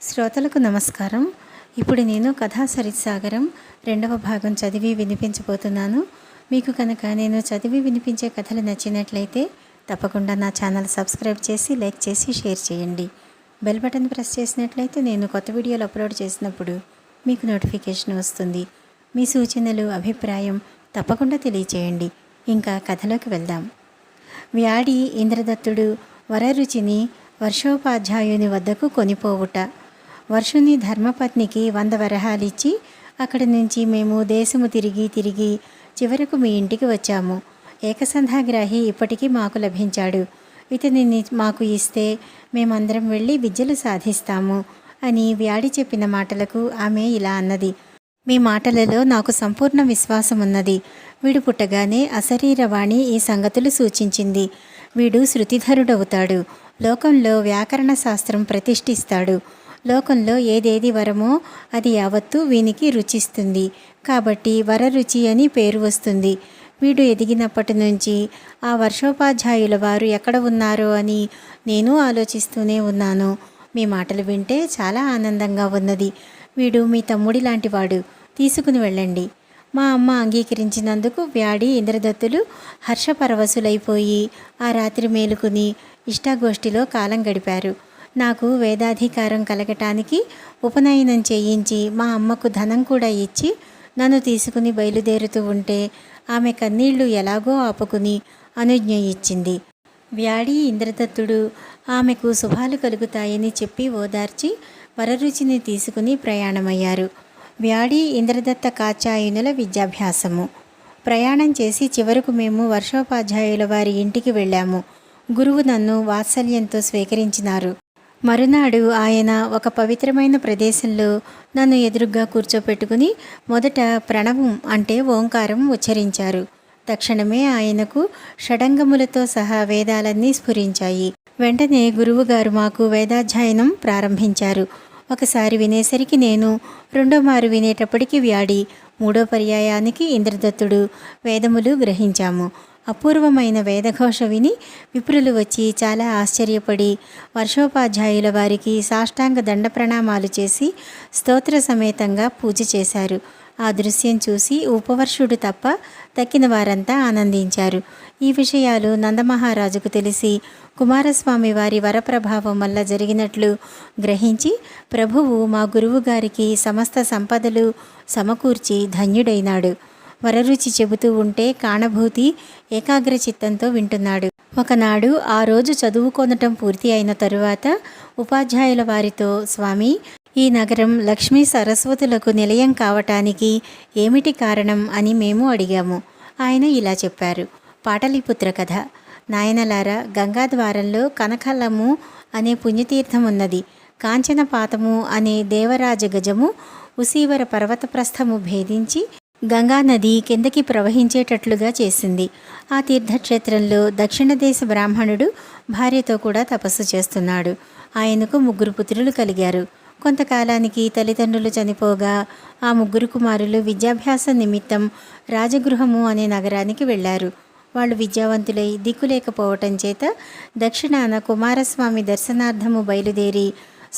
శ్రోతలకు నమస్కారం. ఇప్పుడు నేను కథా సరిత్సాగరం 2వ భాగం చదివి వినిపించబోతున్నాను. మీకు కనుక నేను చదివి వినిపించే కథలు నచ్చినట్లయితే తప్పకుండా నా ఛానల్ సబ్స్క్రైబ్ చేసి, లైక్ చేసి, షేర్ చేయండి. బెల్ బటన్ ప్రెస్ చేసినట్లయితే నేను కొత్త వీడియోలు అప్లోడ్ చేసినప్పుడు మీకు నోటిఫికేషన్ వస్తుంది. మీ సూచనలు, అభిప్రాయం తప్పకుండా తెలియచేయండి. ఇంకా కథలోకి వెళ్దాం. వ్యాడి ఇంద్రదత్తుడు వరరుచిని వర్షోపాధ్యాయుని వద్దకు కొనిపోవుట. వర్షుని ధర్మపత్నికి 100 వరహాలిచ్చి అక్కడి నుంచి మేము దేశము తిరిగి చివరకు మీ ఇంటికి వచ్చాము. ఏకసంధాగ్రాహి ఇప్పటికీ మాకు లభించాడు. ఇతనిని మాకు ఇస్తే మేమందరం వెళ్ళి విద్యలు సాధిస్తాము అని వ్యాడి చెప్పిన మాటలకు ఆమె ఇలా అన్నది: మీ మాటలలో నాకు సంపూర్ణ విశ్వాసం ఉన్నది. వీడు పుట్టగానే అశరీరవాణి ఈ సంగతులు సూచించింది. వీడు శృతిధరుడవుతాడు. లోకంలో వ్యాకరణ శాస్త్రం ప్రతిష్ఠిస్తాడు. లోకంలో ఏదేది వరమో అది యావత్తూ వీనికి రుచిస్తుంది. కాబట్టి వరరుచి అని పేరు వస్తుంది. వీడు ఎదిగినప్పటి నుంచి ఆ వర్షోపాధ్యాయుల వారు ఎక్కడ ఉన్నారో అని నేను ఆలోచిస్తూనే ఉన్నాను. మీ మాటలు వింటే చాలా ఆనందంగా ఉన్నది. వీడు మీ తమ్ముడి లాంటివాడు. తీసుకుని వెళ్ళండి. మా అమ్మ అంగీకరించినందుకు వ్యాడి ఇంద్రదత్తులు హర్షపరవశులైపోయి ఆ రాత్రి మేలుకుని ఇష్టాగోష్ఠిలో కాలం గడిపారు. నాకు వేదాధికారం కలగటానికి ఉపనయనం చేయించి మా అమ్మకు ధనం కూడా ఇచ్చి నన్ను తీసుకుని బయలుదేరుతూ ఉంటే ఆమె కన్నీళ్లు ఎలాగో ఆపుకుని అనుజ్ఞ ఇచ్చింది. వ్యాడి ఇంద్రదత్తుడు ఆమెకు శుభాలు కలుగుతాయని చెప్పి ఓదార్చి వరరుచిని తీసుకుని ప్రయాణమయ్యారు. వ్యాడి ఇంద్రదత్త కాచాయనుల విద్యాభ్యాసము. ప్రయాణం చేసి చివరకు మేము వర్షోపాధ్యాయుల వారి ఇంటికి వెళ్ళాము. గురువు నన్ను వాత్సల్యంతో స్వీకరించినారు. మరునాడు ఆయన ఒక పవిత్రమైన ప్రదేశంలో నన్ను ఎదురుగ్గా కూర్చోపెట్టుకుని మొదట ప్రణవం అంటే ఓంకారం ఉచ్చరించారు. తక్షణమే ఆయనకు షడంగములతో సహా వేదాలన్నీ స్ఫురించాయి. వెంటనే గురువుగారు మాకు వేదాధ్యయనం ప్రారంభించారు. ఒకసారి వినేసరికి నేను, రెండో మారు వినేటప్పటికి వ్యాడి, మూడో పర్యాయానికి ఇంద్రదత్తుడు వేదములు గ్రహించాము. అపూర్వమైన వేదఘోష విని విప్రులు వచ్చి చాలా ఆశ్చర్యపడి వర్షోపాధ్యాయుల వారికి సాష్టాంగ దండ ప్రణామాలు చేసి స్తోత్ర సమేతంగా పూజ చేశారు. ఆ దృశ్యం చూసి ఉపవర్షుడు తప్ప తక్కిన వారంతా ఆనందించారు. ఈ విషయాలు నందమహారాజుకు తెలిసి కుమారస్వామి వారి వరప్రభావం వల్ల జరిగినట్లు గ్రహించి ప్రభువు మా గురువుగారికి సమస్త సంపదలు సమకూర్చి ధన్యుడైనాడు. వరరుచి చెబుతూ ఉంటే కాణభూతి ఏకాగ్రచిత్తంతో వింటున్నాడు. ఒకనాడు ఆ రోజు చదువుకొనటం పూర్తి అయిన తరువాత ఉపాధ్యాయుల వారితో, స్వామి, ఈ నగరం లక్ష్మీ సరస్వతులకు నిలయం కావటానికి ఏమిటి కారణం అని మేము అడిగాము. ఆయన ఇలా చెప్పారు: పాటలీపుత్ర కథ. నాయనలారా, గంగాద్వారంలో కనకలము అనే పుణ్యతీర్థం ఉన్నది. కాంచనపాతము అనే దేవరాజ గజము ఉసీవర పర్వతప్రస్థము భేదించి గంగానది కిందకి ప్రవహించేటట్లుగా చేసింది. ఆ తీర్థక్షేత్రంలో దక్షిణ దేశ బ్రాహ్మణుడు భార్యతో కూడా తపస్సు చేస్తున్నాడు. ఆయనకు 3 పుత్రులు కలిగారు. కొంతకాలానికి తల్లిదండ్రులు చనిపోగా ఆ 3 కుమారులు విద్యాభ్యాసం నిమిత్తం రాజగృహము అనే నగరానికి వెళ్ళారు. వాళ్ళు విద్యావంతులై దిక్కులేకపోవటం చేత దక్షిణాన కుమారస్వామి దర్శనార్థము బయలుదేరి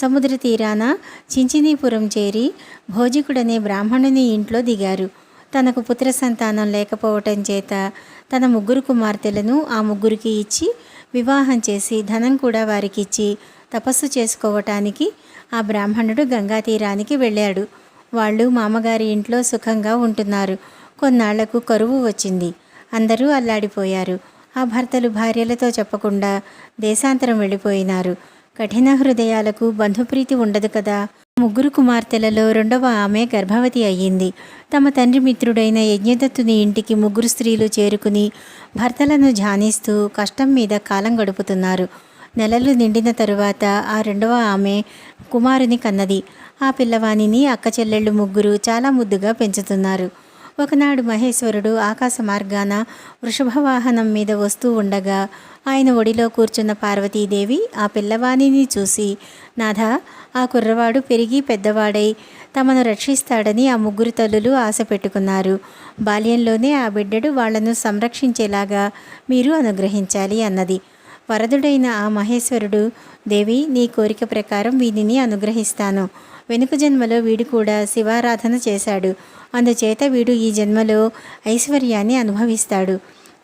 సముద్ర తీరాన చించినీపురం చేరి భోజికుడనే బ్రాహ్మణుని ఇంట్లో దిగారు. తనకు పుత్ర సంతానం లేకపోవటం చేత తన 3 కుమార్తెలను ఆ 3కి ఇచ్చి వివాహం చేసి ధనం కూడా వారికిచ్చి తపస్సు చేసుకోవటానికి ఆ బ్రాహ్మణుడు గంగా తీరానికి వెళ్ళాడు. వాళ్ళు మామగారి ఇంట్లో సుఖంగా ఉంటున్నారు. కొన్నాళ్లకు కరువు వచ్చింది. అందరూ అల్లాడిపోయారు. ఆ భర్తలు భార్యలతో చెప్పకుండా దేశాంతరం వెళ్ళిపోయినారు. కఠిన హృదయాలకు బంధుప్రీతి ఉండదు కదా. 3 కుమార్తెలలో 2వ ఆమె గర్భవతి అయ్యింది. తమ తండ్రి మిత్రుడైన యజ్ఞదత్తుని ఇంటికి 3 స్త్రీలు చేరుకుని భర్తలను ధ్యానిస్తూ కష్టం మీద కాలం గడుపుతున్నారు. నెలలు నిండిన తరువాత ఆ 2వ ఆమె కుమారుని కన్నది. ఆ పిల్లవానిని అక్క చెల్లెళ్ళు 3 చాలా ముద్దుగా పెంచుతున్నారు. ఒకనాడు మహేశ్వరుడు ఆకాశ మార్గాన వృషభవాహనం మీద వస్తూ ఉండగా ఆయన ఒడిలో కూర్చున్న పార్వతీదేవి ఆ పిల్లవానిని చూసి, నాథ, ఆ కుర్రవాడు పెరిగి పెద్దవాడై తమను రక్షిస్తాడని ఆ 3 తల్లులు ఆశ పెట్టుకున్నారు. బాల్యంలోనే ఆ బిడ్డడు వాళ్లను సంరక్షించేలాగా మీరు అనుగ్రహించాలి అన్నది. వరదుడైన ఆ మహేశ్వరుడు, దేవి నీ కోరిక ప్రకారం వీనిని అనుగ్రహిస్తాను. వెనుక జన్మలో వీడు కూడా శివారాధన చేశాడు. అందుచేత వీడు ఈ జన్మలో ఐశ్వర్యాన్ని అనుభవిస్తాడు.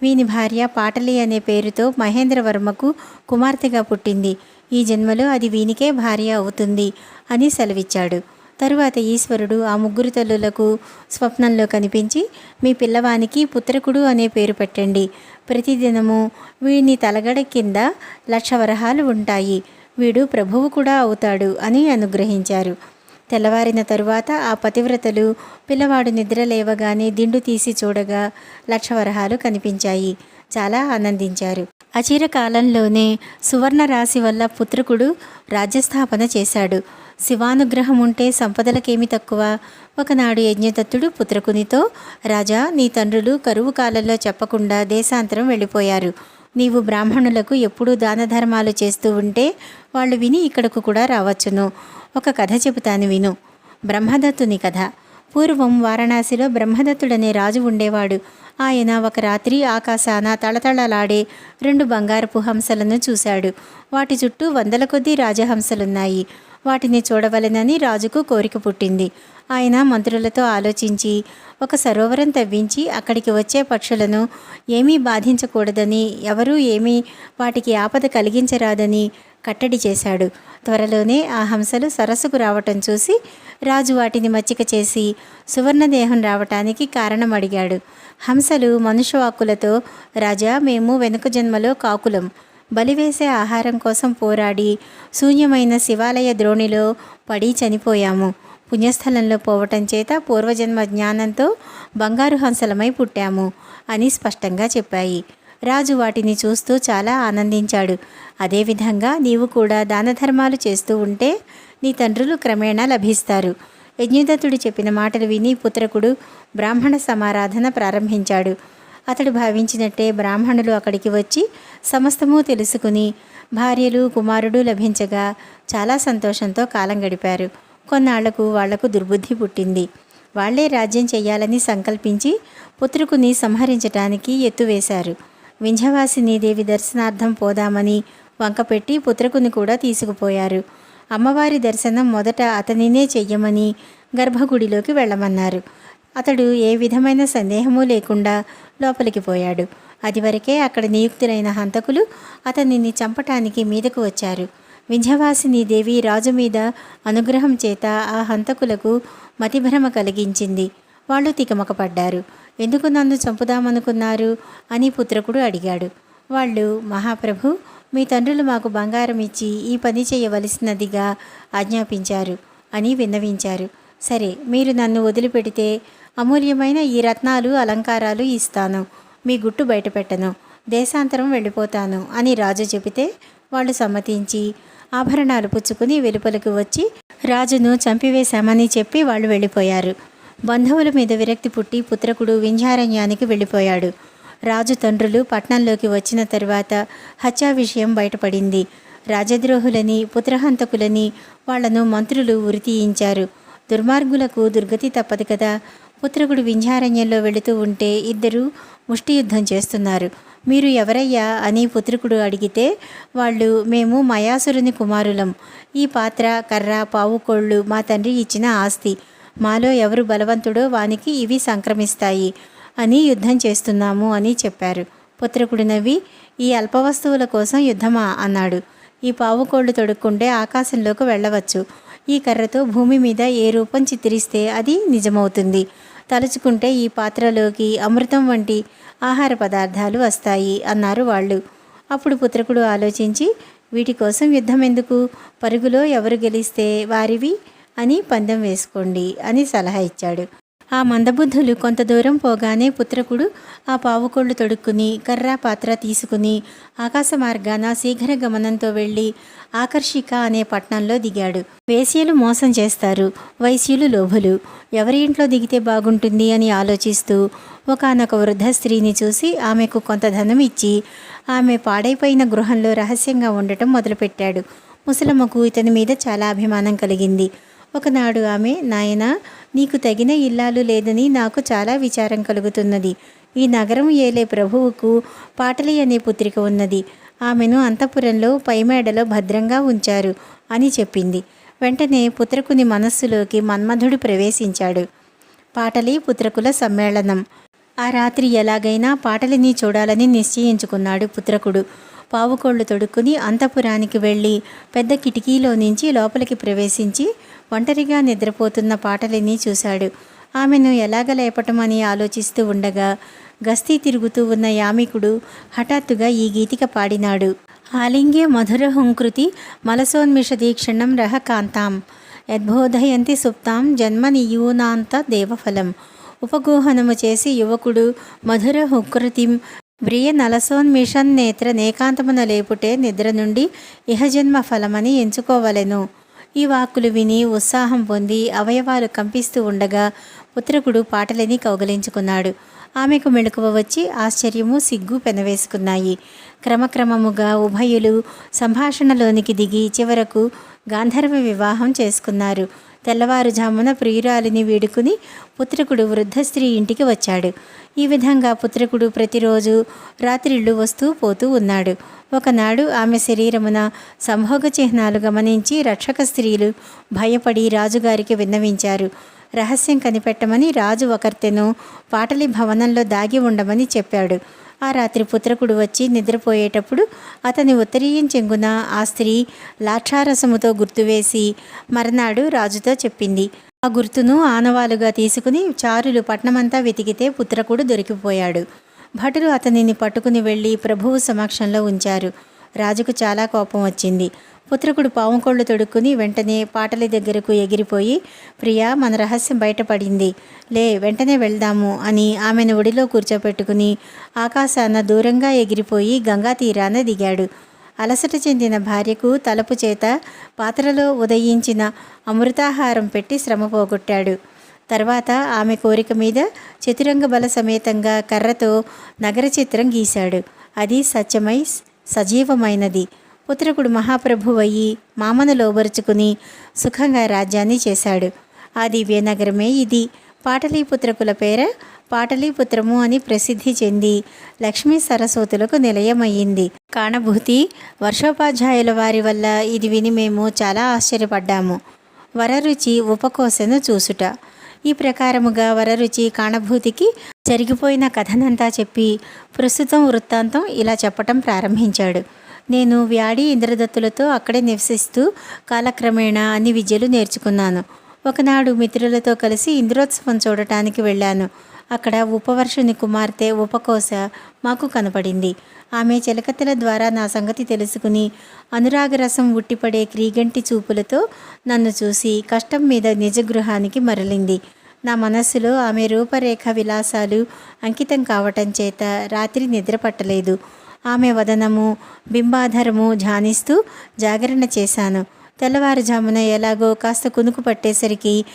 వీని భార్య పాటలి అనే పేరుతో మహేంద్రవర్మకు కుమార్తెగా పుట్టింది. ఈ జన్మలో అది వీనికే భార్య అవుతుంది అని సెలవిచ్చాడు. తరువాత ఈశ్వరుడు ఆ ముగ్గురు తల్లులకు స్వప్నంలో కనిపించి, మీ పిల్లవానికి పుత్రకుడు అనే పేరు పెట్టండి. ప్రతిదినము వీడిని తలగడ కింద 1,00,000 వరహాలు ఉంటాయి. వీడు ప్రభువు కూడా అవుతాడు అని అనుగ్రహించారు. తెల్లవారిన తరువాత ఆ పతివ్రతలు పిల్లవాడు నిద్ర లేవగానే దిండు తీసి చూడగా 1,00,000 వరహాలు కనిపించాయి. చాలా ఆనందించారు. అచిర కాలంలోనే సువర్ణ రాశి వల్ల పుత్రకుడు రాజ్యస్థాపన చేశాడు. శివానుగ్రహం ఉంటే సంపదలకేమి తక్కువ? ఒకనాడు యజ్ఞదత్తుడు పుత్రకునితో, రాజా, నీ తండ్రులు కరువు కాలంలో చెప్పకుండా దేశాంతరం వెళ్ళిపోయారు. నీవు బ్రాహ్మణులకు ఎప్పుడూ దాన ధర్మాలు చేస్తూ ఉంటే వాళ్ళు విని ఇక్కడకు కూడా రావచ్చును. ఒక కథ చెబుతాను విను. బ్రహ్మదత్తుని కథ. పూర్వం వారణాసిలో బ్రహ్మదత్తుడనే రాజు ఉండేవాడు. ఆయన ఒక రాత్రి ఆకాశాన తళతళలాడే 2 బంగారపు హంసలను చూశాడు. వాటి చుట్టూ 100ల కొద్దీ రాజహంసలున్నాయి. వాటిని చూడవలెనని రాజుకు కోరిక పుట్టింది. ఆయన మంత్రులతో ఆలోచించి ఒక సరోవరం తవ్వించి అక్కడికి వచ్చే పక్షులను ఏమీ బాధించకూడదని, ఎవరూ ఏమీ వాటికి ఆపద కలిగించరాదని కట్టడి చేశాడు. త్వరలోనే ఆ హంసలు సరస్సుకు రావటం చూసి రాజు వాటిని మచ్చిక చేసి సువర్ణదేహం రావటానికి కారణం అడిగాడు. హంసలు మనుష్యవాక్కులతో, రాజా, మేము వెనుక జన్మలో కాకులం. బలివేసే ఆహారం కోసం పోరాడి శూన్యమైన శివాలయ ద్రోణిలో పడి చనిపోయాము. పుణ్యస్థలంలో పోవటం చేత పూర్వజన్మ జ్ఞానంతో బంగారు హంసలమై పుట్టాము అని స్పష్టంగా చెప్పాయి. రాజు వాటిని చూస్తూ చాలా ఆనందించాడు. అదేవిధంగా నీవు కూడా దాన ధర్మాలు చేస్తూ ఉంటే నీ తండ్రులు క్రమేణా లభిస్తారు. యజ్ఞదత్తుడు చెప్పిన మాటలు విని పుత్రకుడు బ్రాహ్మణ సమారాధన ప్రారంభించాడు. అతడు భావించినట్టే బ్రాహ్మణులు అక్కడికి వచ్చి సమస్తము తెలుసుకుని భార్యలు, కుమారుడు లభించగా చాలా సంతోషంతో కాలం గడిపారు. కొన్నాళ్లకు వాళ్లకు దుర్బుద్ధి పుట్టింది. వాళ్లే రాజ్యం చెయ్యాలని సంకల్పించి పుత్రకుని సంహరించటానికి ఎత్తువేశారు. వింధ్యవాసిని దేవి దర్శనార్థం పోదామని వంకపెట్టి పుత్రకుని కూడా తీసుకుపోయారు. అమ్మవారి దర్శనం మొదట అతనినే చెయ్యమని గర్భగుడిలోకి వెళ్ళమన్నారు. అతడు ఏ విధమైన సందేహమూ లేకుండా లోపలికి పోయాడు. అదివరకే అక్కడ నియుక్తులైన హంతకులు అతనిని చంపటానికి మీదకు వచ్చారు. వింధ్యవాసిని దేవి రాజు మీద అనుగ్రహం చేత ఆ హంతకులకు మతిభ్రమ కలిగించింది. వాళ్ళు తికమకపడ్డారు. ఎందుకు నన్ను చంపుదామనుకున్నారు అని పుత్రకుడు అడిగాడు. వాళ్ళు, మహాప్రభు, మీ తండ్రులు మాకు బంగారం ఇచ్చి ఈ పని చేయవలసినదిగా ఆజ్ఞాపించారు అని విన్నవించారు. సరే, మీరు నన్ను వదిలిపెడితే అమూల్యమైన ఈ రత్నాలు, అలంకారాలు ఇస్తాను. మీ గుట్టు బయటపెట్టను. దేశాంతరం వెళ్ళిపోతాను అని రాజు చెబితే వాళ్ళు సమ్మతించి ఆభరణాలు పుచ్చుకుని వెలుపలకు వచ్చి రాజును చంపివేశామని చెప్పి వాళ్ళు వెళ్ళిపోయారు. బంధువుల మీద విరక్తి పుట్టి పుత్రకుడు వింధ్యారణ్యానికి వెళ్ళిపోయాడు. రాజు తండ్రులు పట్నంలోకి వచ్చిన తరువాత హత్యా విషయం బయటపడింది. రాజద్రోహులని, పుత్రహంతకులని వాళ్లను మంత్రులు ఉరితీయించారు. దుర్మార్గులకు దుర్గతి తప్పదు కదా. పుత్రకుడు వింధ్యారణ్యంలో వెళుతూ ఉంటే ఇద్దరు ముష్టియుద్ధం చేస్తున్నారు. మీరు ఎవరయ్యా అని పుత్రకుడు అడిగితే వాళ్ళు, మేము మయాసురుని కుమారులం. ఈ పాత్ర, కర్ర, పావుకోళ్ళు మా తండ్రి ఇచ్చిన ఆస్తి. మాలో ఎవరు బలవంతుడో వానికి ఇవి సంక్రమిస్తాయి అని యుద్ధం చేస్తున్నాము అని చెప్పారు. పుత్రకుడు నవ్వి, ఈ అల్ప వస్తువుల కోసం యుద్ధమా అన్నాడు. ఈ పావుకోళ్ళు తొడుక్కుంటే ఆకాశంలోకి వెళ్ళవచ్చు. ఈ కర్రతో భూమి మీద ఏ రూపం చిత్రిస్తే అది నిజమవుతుంది. తలుచుకుంటే ఈ పాత్రలోకి అమృతం వంటి ఆహార పదార్థాలు వస్తాయి అన్నారు వాళ్ళు. అప్పుడు పుత్రకుడు ఆలోచించి, వీటి కోసం యుద్ధం ఎందుకు? పరుగులో ఎవరు గెలిస్తే వారివి అని పందెం వేసుకోండి అని సలహా ఇచ్చాడు. ఆ మందబుద్ధులు కొంత దూరం పోగానే పుత్రకుడు ఆ పావుకోళ్ళు తొడుక్కుని కర్ర, పాత్ర తీసుకుని ఆకాశ మార్గాన శీఘ్ర గమనంతో వెళ్ళి ఆకర్షిక అనే పట్టణంలో దిగాడు. వేశ్యలు మోసం చేస్తారు, వైశ్యులు లోభులు. ఎవరి ఇంట్లో దిగితే బాగుంటుంది అని ఆలోచిస్తూ ఒకానొక వృద్ధ స్త్రీని చూసి ఆమెకు కొంత ధనం ఇచ్చి ఆమె పాడైపోయిన గృహంలో రహస్యంగా ఉండటం మొదలుపెట్టాడు. ముసలమ్మకు ఇతని మీద చాలా అభిమానం కలిగింది. ఒకనాడు ఆమె, నాయనా, నీకు తగిన ఇల్లాలు లేదని నాకు చాలా విచారం కలుగుతున్నది. ఈ నగరం ఏలే ప్రభువుకు పాటలి అనే పుత్రిక ఉన్నది. ఆమెను అంతఃపురంలో పైమేడలో భద్రంగా ఉంచారు అని చెప్పింది. వెంటనే పుత్రకుని మనస్సులోకి మన్మధుడు ప్రవేశించాడు. పాటలి పుత్రకుల సమ్మేళనం. ఆ రాత్రి ఎలాగైనా పాటలిని చూడాలని నిశ్చయించుకున్నాడు పుత్రకుడు. పావుకోళ్లు తొడుక్కుని అంతఃపురానికి వెళ్ళి పెద్ద కిటికీలో నుంచి లోపలికి ప్రవేశించి ఒంటరిగా నిద్రపోతున్న పాటలిని చూశాడు. ఆమెను ఎలాగ లేపటమని ఆలోచిస్తూ ఉండగా గస్తీ తిరుగుతూ ఉన్న యామికుడు హఠాత్తుగా ఈ గీతిక పాడినాడు. ఆలింగ్య మధుర హుంకృతి మలసోన్మిష దీక్షణం రహ కాంతాం యద్బోధయంతి సుప్తాం జన్మనియూనాంత దేవఫలం. ఉపగోహనము చేసి యువకుడు మధుర హుంకృతిం వ్రియ నలసోన్మిషన్నేత్ర నేకాంతమున లేపుటే నిద్ర నుండి ఇహజన్మ ఫలమని ఎంచుకోవలెను. ఈ వాక్కులు విని ఉత్సాహం పొంది అవయవాలు కంపిస్తూ ఉండగా పుత్రకుడు పాటలిని కౌగలించుకున్నాడు. ఆమెకు మెలకువ వచ్చి ఆశ్చర్యము సిగ్గు పెనవేసుకున్నాయి. క్రమక్రమముగా ఉభయులు సంభాషణలోనికి దిగి చివరకు గాంధర్వ వివాహం చేసుకున్నారు. తెల్లవారుజామున ప్రియురాలిని వీడుకుని పుత్రకుడు వృద్ధ స్త్రీ ఇంటికి వచ్చాడు. ఈ విధంగా పుత్రకుడు ప్రతిరోజు రాత్రిళ్ళు వస్తూ పోతూ ఉన్నాడు. ఒకనాడు ఆమె శరీరమున సంభోగ చిహ్నాలు గమనించి రక్షక స్త్రీలు భయపడి రాజుగారికి విన్నవించారు. రహస్యం కనిపెట్టమని రాజు ఒకర్తెను పాటలి భవనంలో దాగి ఉండమని చెప్పాడు. ఆ రాత్రి పుత్రకుడు వచ్చి నిద్రపోయేటప్పుడు అతని ఉత్తరీయం చెంగున ఆ స్త్రీ లాక్షారసముతో గుర్తువేసి మర్నాడు రాజుతో చెప్పింది. ఆ గుర్తును ఆనవాలుగా తీసుకుని చారులు పట్నమంతా వెతికితే పుత్రకుడు దొరికిపోయాడు. భటులు అతనిని పట్టుకుని వెళ్ళి ప్రభువు సమక్షంలో ఉంచారు. రాజుకు చాలా కోపం వచ్చింది. పుత్రకుడు పావుకోళ్లు తొడుక్కుని వెంటనే పాటలి దగ్గరకు ఎగిరిపోయి, ప్రియా, మన రహస్యం బయటపడింది, లే వెంటనే వెళ్దాము అని ఆమెను ఒడిలో కూర్చోపెట్టుకుని ఆకాశాన దూరంగా ఎగిరిపోయి గంగా తీరాన దిగాడు. అలసట చెందిన భార్యకు తలపు చేత పాత్రలో ఉదయించిన అమృతాహారం పెట్టి శ్రమ పోగొట్టాడు. తర్వాత ఆమె కోరిక మీద చతురంగ బల సమేతంగా కర్రతో నగర చిత్రం గీశాడు. అది సత్యమై సజీవమైనది. పుత్రకుడు మహాప్రభువయ్యి మామను లోబరుచుకుని సుఖంగా రాజ్యాన్ని చేశాడు. ఆ దివ్యనగరమే ఇది. పాటలీపుత్రకుల పేర పాటలీపుత్రము అని ప్రసిద్ధి చెంది లక్ష్మీ సరస్వతులకు నిలయమయ్యింది. కాణభూతి వర్షోపాధ్యాయుల వారి వల్ల ఇది విని మేము చాలా ఆశ్చర్యపడ్డాము. వరరుచి ఉపకోశను చూసుట. ఈ ప్రకారముగా వరరుచి కాణభూతికి జరిగిపోయిన కథనంతా చెప్పి ప్రస్తుతం వృత్తాంతం ఇలా చెప్పటం ప్రారంభించాడు. నేను వ్యాడి ఇంద్రదత్తులతో అక్కడే నివసిస్తూ కాలక్రమేణా అన్ని విద్యలు నేర్చుకున్నాను. ఒకనాడు మిత్రులతో కలిసి ఇంద్రోత్సవం చూడటానికి వెళ్ళాను. అక్కడ ఉపవర్షుని కుమార్తె ఉపకోశ మాకు కనపడింది. ఆమె చిలకత్తెల ద్వారా నా సంగతి తెలుసుకుని అనురాగరసం ఉట్టిపడే క్రీగంటి చూపులతో నన్ను చూసి కష్టం మీద నిజగృహానికి మరలింది. నా మనస్సులో ఆమె రూపరేఖ విలాసాలు అంకితం కావటం చేత రాత్రి నిద్ర పట్టలేదు. ఆమె వదనము బింబాధరము ధ్యానిస్తూ జాగరణ చేశాను. తెల్లవారుజామున ఎలాగో కాస్త కునుకు పట్టేసరికి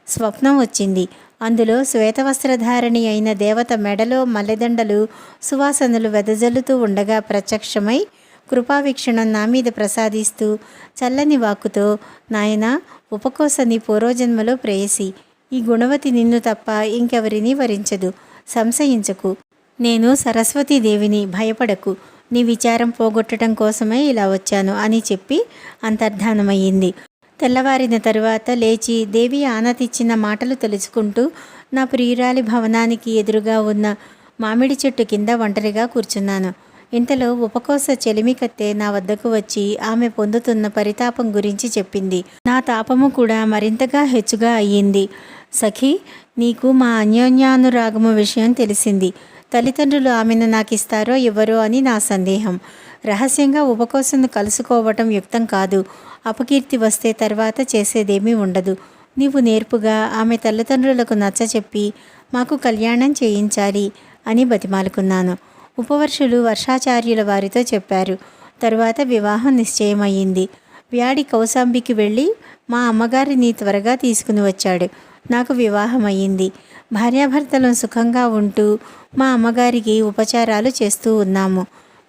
స్వప్నం వచ్చింది. అందులో శ్వేతవస్త్రధారణి అయిన దేవత మెడలో మల్లెదండలు సువాసనలు వెదజల్లుతూ ఉండగా ప్రత్యక్షమై కృపావీక్షణం నా మీద ప్రసాదిస్తూ చల్లని వాక్కుతో, నాయనా, ఉపకోశ నీ పూర్వజన్మలో ప్రేయసి. ఈ గుణవతి నిన్ను తప్ప ఇంకెవరినీ వరించదు. సంశయించకు. నేను సరస్వతీదేవిని, భయపడకు. నీ విచారం పోగొట్టడం కోసమే ఇలా వచ్చాను అని చెప్పి అంతర్ధానమయ్యింది. తెల్లవారిన తరువాత లేచి దేవి ఆనతిచ్చిన మాటలు తెలుసుకుంటూ నా ప్రియురాలి భవనానికి ఎదురుగా ఉన్న మామిడి చెట్టు కింద ఒంటరిగా కూర్చున్నాను. ఇంతలో ఉపకోశ చెలిమికత్తె నా వద్దకు వచ్చి ఆమె పొందుతున్న పరితాపం గురించి చెప్పింది. నా తాపము కూడా మరింతగా హెచ్చుగా అయ్యింది. సఖీ, నీకు మా అన్యోన్యానురాగము విషయం తెలిసింది. తల్లిదండ్రులు ఆమెను నాకిస్తారో ఇవ్వరో అని నా సందేహం. రహస్యంగా ఉపకోశను కలుసుకోవటం యుక్తం కాదు. అపకీర్తి వస్తే తర్వాత చేసేదేమీ ఉండదు. నీవు నేర్పుగా ఆమె తల్లిదండ్రులకు నచ్చచెప్పి మాకు కళ్యాణం చేయించాలి అని బతిమాలుకున్నాను. ఉపవర్షులు వర్షాచార్యుల వారితో చెప్పారు. తరువాత వివాహం నిశ్చయమయ్యింది. వ్యాడి కౌశాంబికి వెళ్ళి మా అమ్మగారిని త్వరగా తీసుకుని వచ్చాడు. నాకు వివాహం అయ్యింది. భార్యాభర్తలను సుఖంగా ఉంటూ మా అమ్మగారికి ఉపచారాలు చేస్తూ ఉన్నాము.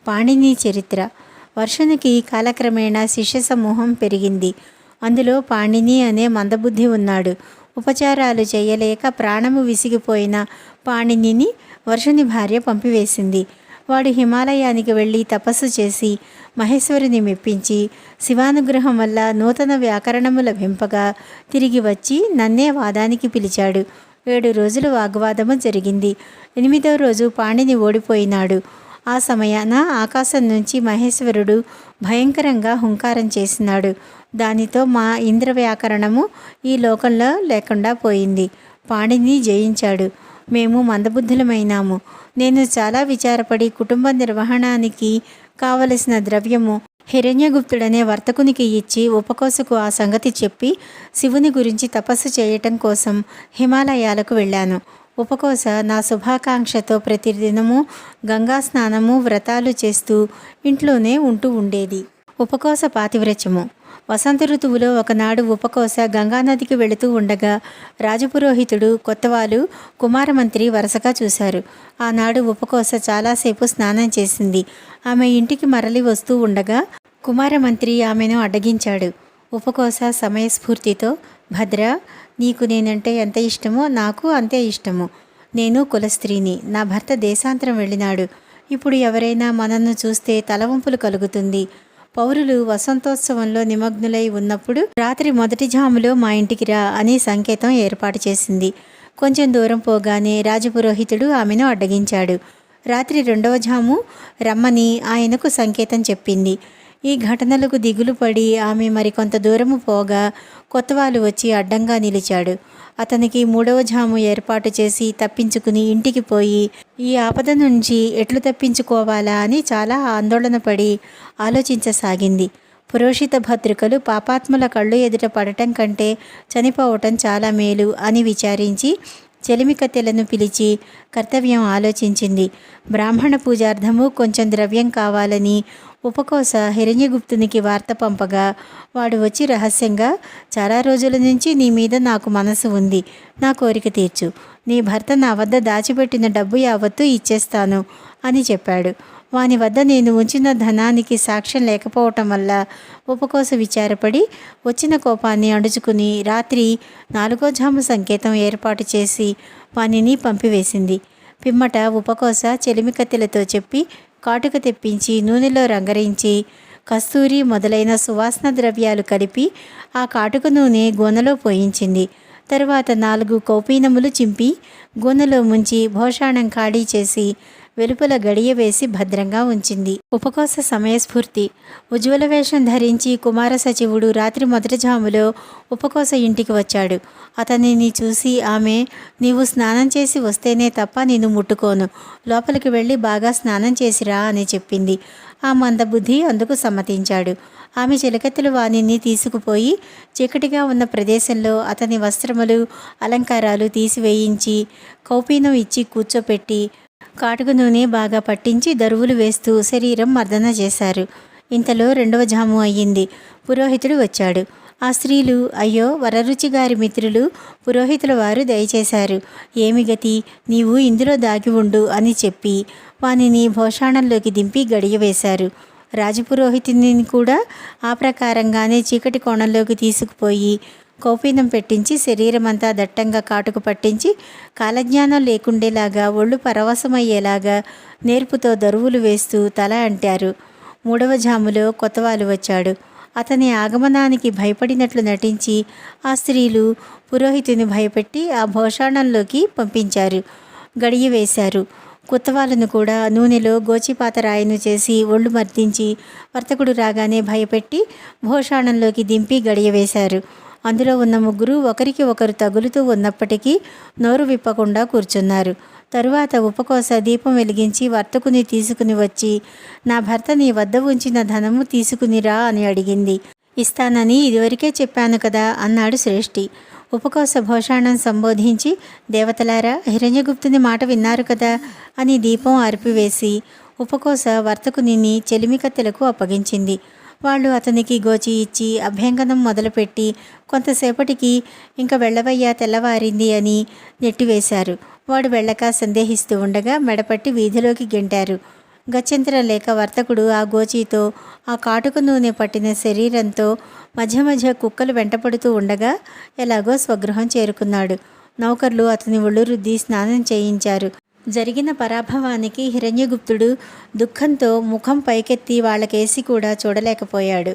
పాణిని చరిత్ర. వర్షునికి కాలక్రమేణా శిష్య సమూహం పెరిగింది. అందులో పాణిని అనే మందబుద్ధి ఉన్నాడు. ఉపచారాలు చేయలేక ప్రాణము విసిగిపోయిన పాణినిని వర్షుని భార్య పంపివేసింది. వాడు హిమాలయానికి వెళ్ళి తపస్సు చేసి మహేశ్వరుని మెప్పించి శివానుగ్రహం వల్ల నూతన వ్యాకరణము లభింపగా తిరిగి వచ్చి నన్నే వాదానికి పిలిచాడు. 7 రోజులు వాగ్వాదము జరిగింది. 8వ రోజు పాణిని ఓడిపోయినాడు. ఆ సమయాన ఆకాశం నుంచి మహేశ్వరుడు భయంకరంగా హుంకారం చేసినాడు. దానితో మా ఇంద్ర వ్యాకరణము ఈ లోకంలో లేకుండా పోయింది. పాణిని జయించాడు. మేము మందబుద్ధులమైనాము. నేను చాలా విచారపడి కుటుంబ నిర్వహణానికి కావలసిన ద్రవ్యము హిరణ్యగుప్తుడనే వర్తకునికి ఇచ్చి ఉపకోసకు ఆ సంగతి చెప్పి శివుని గురించి తపస్సు చేయటం కోసం హిమాలయాలకు వెళ్ళాను. ఉపకోస నా శుభాకాంక్షతో ప్రతిదినము గంగా స్నానము వ్రతాలు చేస్తూ ఇంట్లోనే ఉంటూ ఉండేది. ఉపకోస పాతివ్రత్యము. వసంత ఋతువులో ఒకనాడు ఉపకోస గంగానదికి వెళుతూ ఉండగా రాజపురోహితుడు కొత్తవాలు కుమారమంత్రి వరుసగా చూశారు. ఆనాడు ఉపకోస చాలాసేపు స్నానం చేసింది. ఆమె ఇంటికి మరలి వస్తూ ఉండగా కుమారమంత్రి ఆమెను అడ్డగించాడు. ఉపకోస సమయస్ఫూర్తితో, భద్ర, నీకు నేనంటే ఎంత ఇష్టమో నాకు అంతే ఇష్టము. నేను కులస్త్రీని. నా భర్త దేశాంతరం వెళ్ళినాడు. ఇప్పుడు ఎవరైనా మనల్ని చూస్తే తలవంపులు కలుగుతుంది. పౌరులు వసంతోత్సవంలో నిమగ్నులై ఉన్నప్పుడు రాత్రి మొదటి జాములో మా ఇంటికి రా అని సంకేతం ఏర్పాటు చేసింది. కొంచెం దూరం పోగానే రాజపురోహితుడు ఆమెను అడ్డగించాడు. రాత్రి 2వ జాము రమ్మని ఆయనకు సంకేతం చెప్పింది. ఈ ఘటనలకు దిగులు పడి ఆమె మరికొంత దూరము పోగా కొత్తవాలు వచ్చి అడ్డంగా నిలిచాడు. అతనికి 3వ జాము ఏర్పాటు చేసి తప్పించుకుని ఇంటికి పోయి ఈ ఆపద నుంచి ఎట్లు తప్పించుకోవాలా అని చాలా ఆందోళన పడి ఆలోచించసాగింది. పురోషిత భద్రికలు పాపాత్ముల కళ్ళు ఎదుట పడటం కంటే చనిపోవటం చాలా మేలు అని విచారించి చెలిమికత్తెలను పిలిచి కర్తవ్యం ఆలోచించింది. బ్రాహ్మణ పూజార్థము కొంచెం ద్రవ్యం కావాలని ఉపకోస హిరణ్యగుప్తునికి వార్త పంపగా వాడు వచ్చి రహస్యంగా, చాలా రోజుల నుంచి నీ మీద నాకు మనసు ఉంది, నా కోరిక తీర్చు, నీ భర్త నా వద్ద దాచిపెట్టిన డబ్బు యావత్తూ ఇచ్చేస్తాను అని చెప్పాడు. వాని వద్ద నేను ఉంచిన ధనానికి సాక్ష్యం లేకపోవటం వల్ల ఉపకోస విచారపడి వచ్చిన కోపాన్ని అణుచుకుని రాత్రి 4వ జాము సంకేతం ఏర్పాటు చేసి వానిని పంపివేసింది. పిమ్మట ఉపకోస చెలిమికత్తెలతో చెప్పి కాటుక తెప్పించి నూనెలో రంగరించి కస్తూరి మొదలైన సువాసన ద్రవ్యాలు కలిపి ఆ కాటుక నూనె గోనెలో పోయించింది. తరువాత 4 కౌపీనములు చింపి గోనెలో ముంచి భోషాణం ఖాళీ చేసి వెలుపల గడియ వేసి భద్రంగా ఉంచింది. ఉపకోస సమయస్ఫూర్తి. ఉజ్వల వేషం ధరించి కుమార సచివుడు రాత్రి మొదటి జాములో ఉపకోస ఇంటికి వచ్చాడు. అతనిని చూసి ఆమె, నీవు స్నానం చేసి వస్తేనే తప్ప నిన్ను ముట్టుకోను, లోపలికి వెళ్ళి బాగా స్నానం చేసిరా అని చెప్పింది. ఆ మందబుద్ధి అందుకు సమ్మతించాడు. ఆమె చిలకత్తెలు వానిని తీసుకుపోయి చీకటిగా ఉన్న ప్రదేశంలో అతని వస్త్రములు అలంకారాలు తీసివేయించి కౌపీనం ఇచ్చి కూర్చోపెట్టి కాటుక నూనె బాగా పట్టించి దరువులు వేస్తూ శరీరం మర్దన చేశారు. ఇంతలో 2వ జాము అయ్యింది. పురోహితుడు వచ్చాడు. ఆ స్త్రీలు, అయ్యో వరరుచి గారి మిత్రులు పురోహితుల వారు దయచేశారు, ఏమి గతి, నీవు ఇందులో దాగి ఉండు అని చెప్పి వానిని భోషాణంలోకి దింపి గడియ వేశారు. రాజపురోహితుని కూడా ఆ ప్రకారంగానే చీకటి కోణంలోకి తీసుకుపోయి కౌపీనం పెట్టించి శరీరమంతా దట్టంగా కాటుకు పట్టించి కాలజ్ఞానం లేకుండేలాగా ఒళ్ళు పరవశమయ్యేలాగా నేర్పుతో దరువులు వేస్తూ తల అంటారు. 3వ జాములో కొత్తవాలు వచ్చాడు. అతని ఆగమనానికి భయపడినట్లు నటించి ఆ స్త్రీలు పురోహితుని భయపెట్టి ఆ భోషాణంలోకి పంపించారు. గడియ వేశారు. కొత్తవాళ్ళను కూడా నూనెలో గోచిపాత రాయిను చేసి ఒళ్ళు మర్దించి వర్తకుడు రాగానే భయపెట్టి భోషాణంలోకి దింపి గడియ వేశారు. అందులో ఉన్న 3 ఒకరికి ఒకరు తగులుతూ ఉన్నప్పటికీ నోరు విప్పకుండా కూర్చున్నారు. తరువాత ఉపకోస దీపం వెలిగించి వర్తకుని తీసుకుని వచ్చి, నా భర్త నీ వద్ద ఉంచిన ధనము తీసుకునిరా అని అడిగింది. ఇస్తానని ఇదివరకే చెప్పాను కదా అన్నాడు శ్రేష్ఠి. ఉపకోస భోషాణం సంబోధించి, దేవతలారా, హిరణ్యగుప్తుని మాట విన్నారు కదా అని దీపం అర్పివేసి ఉపకోస వర్తకుని చెలిమికత్తెలకు అప్పగించింది. వాళ్ళు అతనికి గోచి ఇచ్చి అభ్యంగనం మొదలుపెట్టి కొంతసేపటికి ఇంక వెళ్ళవయ్యా, తెల్లవారింది అని నెట్టివేశారు. వాడు వెళ్ళక సందేహిస్తూ ఉండగా మెడపట్టి వీధిలోకి గెంటారు. గత్యంతరం లేక వర్తకుడు ఆ గోచీతో ఆ కాటుక నూనె పట్టిన శరీరంతో మధ్య మధ్య కుక్కలు వెంటపడుతూ ఉండగా ఎలాగో స్వగృహం చేరుకున్నాడు. నౌకర్లు అతని ఒళ్ళు రుద్ది స్నానం చేయించారు. జరిగిన పరాభవానికి హిరణ్యగుప్తుడు దుఃఖంతో ముఖం పైకెత్తి వాళ్ళకేసి కూడా చూడలేకపోయాడు.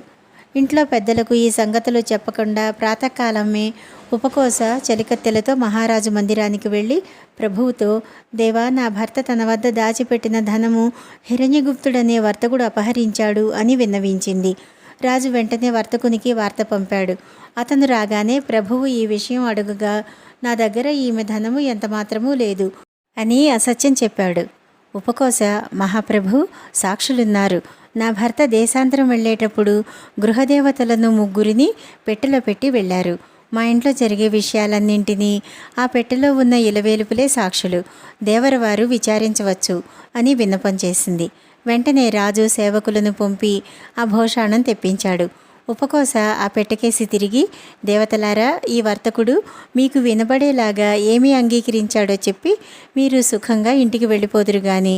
ఇంట్లో పెద్దలకు ఈ సంగతులు చెప్పకుండా ప్రాతకాలమే ఉపకోస చలికత్తెలతో మహారాజు మందిరానికి వెళ్ళి ప్రభువుతో, దేవా, నా భర్త తన వద్ద దాచిపెట్టిన ధనము హిరణ్యగుప్తుడనే వర్తకుడు అపహరించాడు అని విన్నవించింది. రాజు వెంటనే వర్తకునికి వార్త పంపాడు. అతను రాగానే ప్రభువు ఈ విషయం అడుగగా, నా దగ్గర ఈమె ధనము ఎంతమాత్రమూ లేదు అని అసత్యం చెప్పాడు. ఉపకోస, మహాప్రభు, సాక్షులున్నారు. నా భర్త దేశాంతరం వెళ్ళేటప్పుడు గృహదేవతలను 3 పెట్టెలో పెట్టి వెళ్ళారు. మా ఇంట్లో జరిగే విషయాలన్నింటినీ ఆ పెట్టెలో ఉన్న ఇలవేలుపులే సాక్షులు. దేవరవారు విచారించవచ్చు అని విన్నపం చేసింది. వెంటనే రాజు సేవకులను పంపి ఆ భోషాణం తెప్పించాడు. ఉపకోస ఆ పెట్టెకేసి తిరిగి, దేవతలారా, ఈ వర్తకుడు మీకు వినబడేలాగా ఏమీ అంగీకరించాడో చెప్పి మీరు సుఖంగా ఇంటికి వెళ్ళిపోదురు గాని,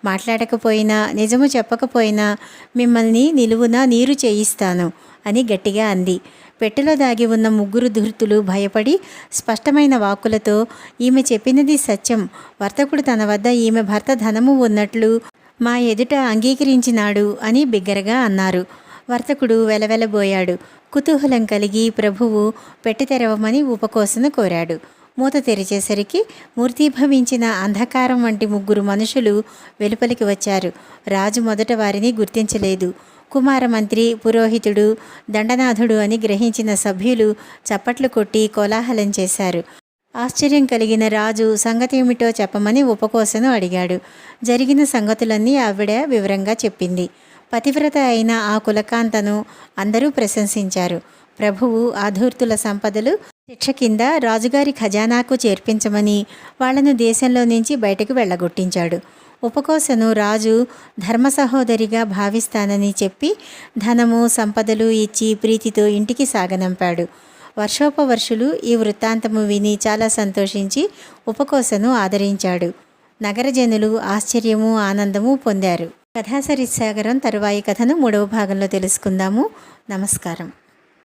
మాట్లాడకపోయినా నిజము చెప్పకపోయినా మిమ్మల్ని నిలువున నీరు చేయిస్తాను అని గట్టిగా అంది. పెట్టెలో దాగి ఉన్న 3 ధూర్తులు భయపడి స్పష్టమైన వాక్కులతో, ఈమె చెప్పినది సత్యం, వర్తకుడు తన వద్ద ఈమె భర్త ధనము ఉన్నట్లు మా ఎదుట అంగీకరించినాడు అని బిగ్గరగా అన్నారు. వర్తకుడు వెలవెలబోయాడు. కుతూహలం కలిగి ప్రభువు పెట్టె తెరవమని ఉపకోసను కోరాడు. మూత తెరిచేసరికి మూర్తీభవించిన అంధకారం వంటి 3 మనుషులు వెలుపలికి వచ్చారు. రాజు మొదట వారిని గుర్తించలేదు. కుమారమంత్రి, పురోహితుడు, దండనాథుడు అని గ్రహించిన సభ్యులు చప్పట్లు కొట్టి కోలాహలం చేశారు. ఆశ్చర్యం కలిగిన రాజు సంగతి ఏమిటో చెప్పమని ఉపకోసను అడిగాడు. జరిగిన సంగతులన్నీ ఆవిడ వివరంగా చెప్పింది. పతివ్రత అయిన ఆ కులకాంతను అందరూ ప్రశంసించారు. ప్రభువు ఆ ధూర్తుల సంపదలు శిక్ష కింద రాజుగారి ఖజానాకు చేర్పించమని వాళ్లను దేశంలో నుంచి బయటకు వెళ్ళగొట్టించాడు. ఉపకోసను రాజు ధర్మ సహోదరిగా భావిస్తానని చెప్పి ధనము సంపదలు ఇచ్చి ప్రీతితో ఇంటికి సాగనంపాడు. వర్షోపవర్షులు ఈ వృత్తాంతము విని చాలా సంతోషించి ఉపకోసను ఆదరించాడు. నగర జనులు ఆశ్చర్యము, ఆనందము పొందారు. కథా సరిత్సాగరం తరువాయి కథను 3వ భాగంలో తెలుసుకుందాము. నమస్కారం.